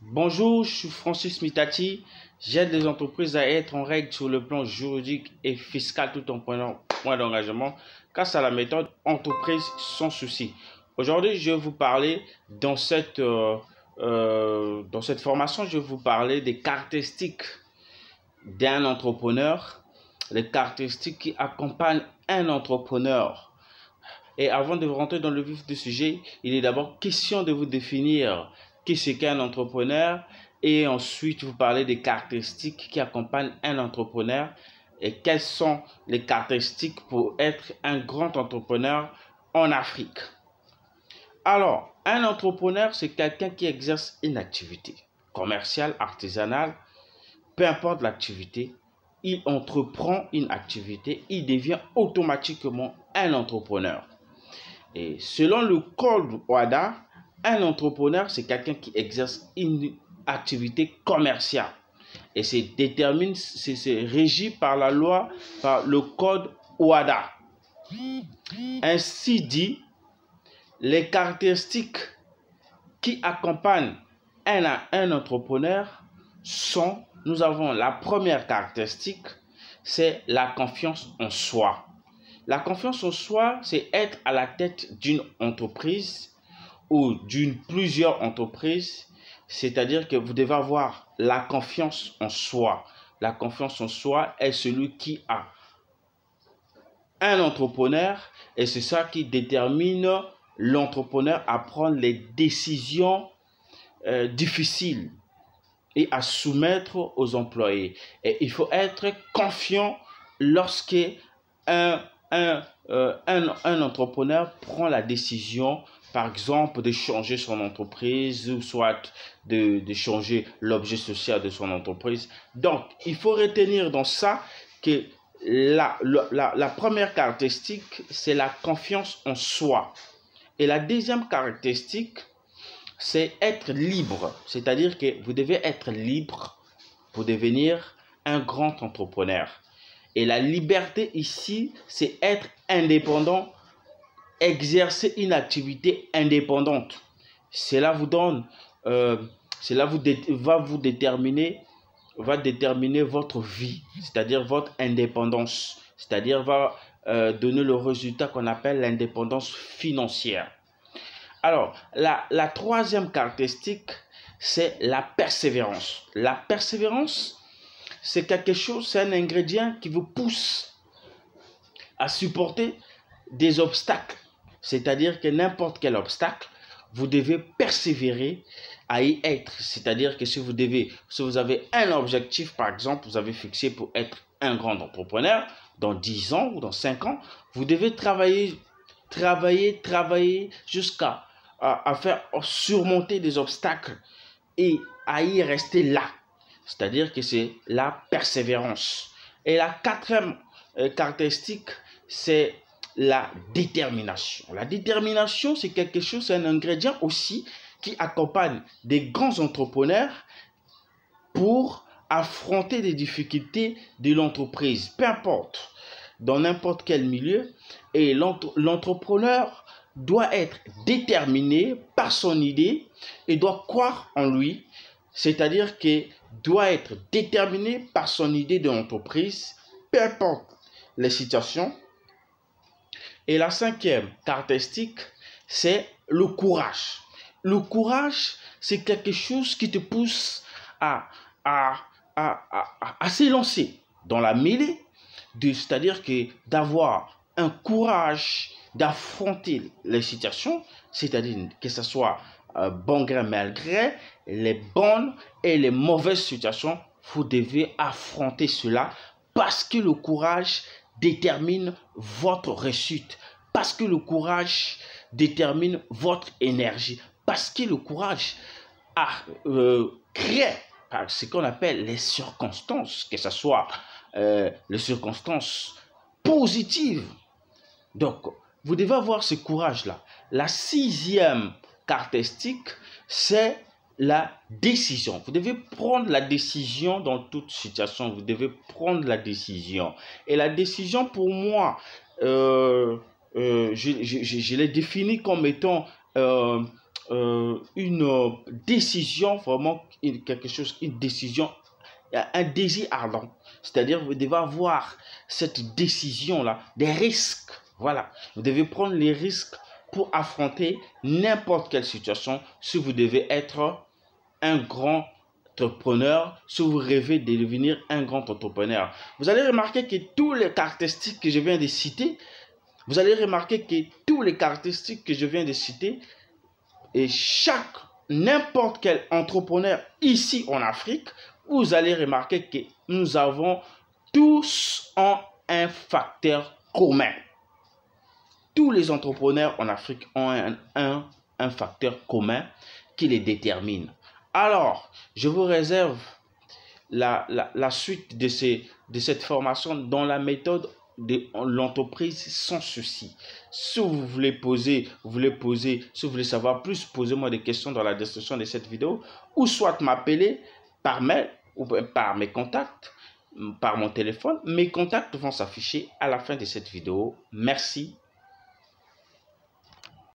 Bonjour, je suis Francis Mitati. J'aide les entreprises à être en règle sur le plan juridique et fiscal tout en prenant point d'engagement grâce à la méthode entreprise sans souci. Aujourd'hui, je vais vous parler dans cette formation, je vais vous parler des caractéristiques d'un entrepreneur, les caractéristiques qui accompagnent un entrepreneur. Et avant de rentrer dans le vif du sujet, il est d'abord question de vous définir qui c'est qu'un entrepreneur et ensuite vous parler des caractéristiques qui accompagnent un entrepreneur et quelles sont les caractéristiques pour être un grand entrepreneur en Afrique. Alors, un entrepreneur, c'est quelqu'un qui exerce une activité commerciale, artisanale, peu importe l'activité, il entreprend une activité, il devient automatiquement un entrepreneur. Et selon le code OHADA, un entrepreneur, c'est quelqu'un qui exerce une activité commerciale. Et c'est régi par la loi, par le code OHADA. Ainsi dit, les caractéristiques qui accompagnent un entrepreneur sont, nous avons la première caractéristique, c'est la confiance en soi. La confiance en soi, c'est être à la tête d'une entreprise ou d'une plusieurs entreprises, c'est-à-dire que vous devez avoir la confiance en soi. La confiance en soi est celui qui a un entrepreneur et c'est ça qui détermine l'entrepreneur à prendre les décisions difficiles et à soumettre aux employés. Et il faut être confiant lorsque un entrepreneur prend la décision, par exemple, de changer son entreprise ou soit de changer l'objet social de son entreprise. Donc, il faut retenir dans ça que la première caractéristique, c'est la confiance en soi. Et la deuxième caractéristique, c'est être libre. C'est-à-dire que vous devez être libre pour devenir un grand entrepreneur. Et la liberté ici, c'est être indépendant, exercer une activité indépendante. Cela vous donne, va déterminer votre vie, c'est-à-dire votre indépendance, c'est-à-dire va donner le résultat qu'on appelle l'indépendance financière. Alors, la troisième caractéristique, c'est la persévérance. La persévérance, c'est quelque chose, c'est un ingrédient qui vous pousse à supporter des obstacles. C'est-à-dire que n'importe quel obstacle, vous devez persévérer à y être. C'est-à-dire que si vous avez un objectif, par exemple, vous avez fixé pour être un grand entrepreneur dans 10 ans ou dans 5 ans, vous devez travailler jusqu'à faire surmonter des obstacles et à y rester là. C'est-à-dire que c'est la persévérance. Et la quatrième caractéristique, c'est la détermination. La détermination, c'est quelque chose, c'est un ingrédient aussi qui accompagne des grands entrepreneurs pour affronter les difficultés de l'entreprise, peu importe, dans n'importe quel milieu. Et l'entrepreneur doit être déterminé par son idée et doit croire en lui, c'est-à-dire qu'il doit être déterminé par son idée de l'entreprise, peu importe les situations. Et la cinquième caractéristique, c'est le courage. Le courage, c'est quelque chose qui te pousse à s'élancer dans la mêlée, c'est-à-dire que d'avoir un courage d'affronter les situations, c'est-à-dire que ce soit bon gré, mal gré, les bonnes et les mauvaises situations, vous devez affronter cela parce que le courage détermine votre réussite, parce que le courage détermine votre énergie, parce que le courage crée ce qu'on appelle les circonstances, que ce soit les circonstances positives. Donc, vous devez avoir ce courage-là. La sixième caractéristique, c'est la décision. Vous devez prendre la décision dans toute situation. Vous devez prendre la décision. Et la décision, pour moi, je l'ai définie comme étant une décision, vraiment quelque chose, une décision, un désir ardent. C'est-à-dire, vous devez avoir cette décision-là, des risques. Voilà, vous devez prendre les risques pour affronter n'importe quelle situation si vous devez être un grand entrepreneur, si vous rêvez de devenir un grand entrepreneur. Vous allez remarquer que tous les caractéristiques que je viens de citer, et n'importe quel entrepreneur ici en Afrique, vous allez remarquer que nous avons tous un facteur commun. Tous les entrepreneurs en Afrique ont un facteur commun qui les détermine. Alors, je vous réserve la suite de cette formation dans la méthode de l'entreprise sans souci. Si vous voulez si vous voulez savoir plus, posez-moi des questions dans la description de cette vidéo, ou soit m'appeler par mail ou par mes contacts, par mon téléphone. Mes contacts vont s'afficher à la fin de cette vidéo. Merci.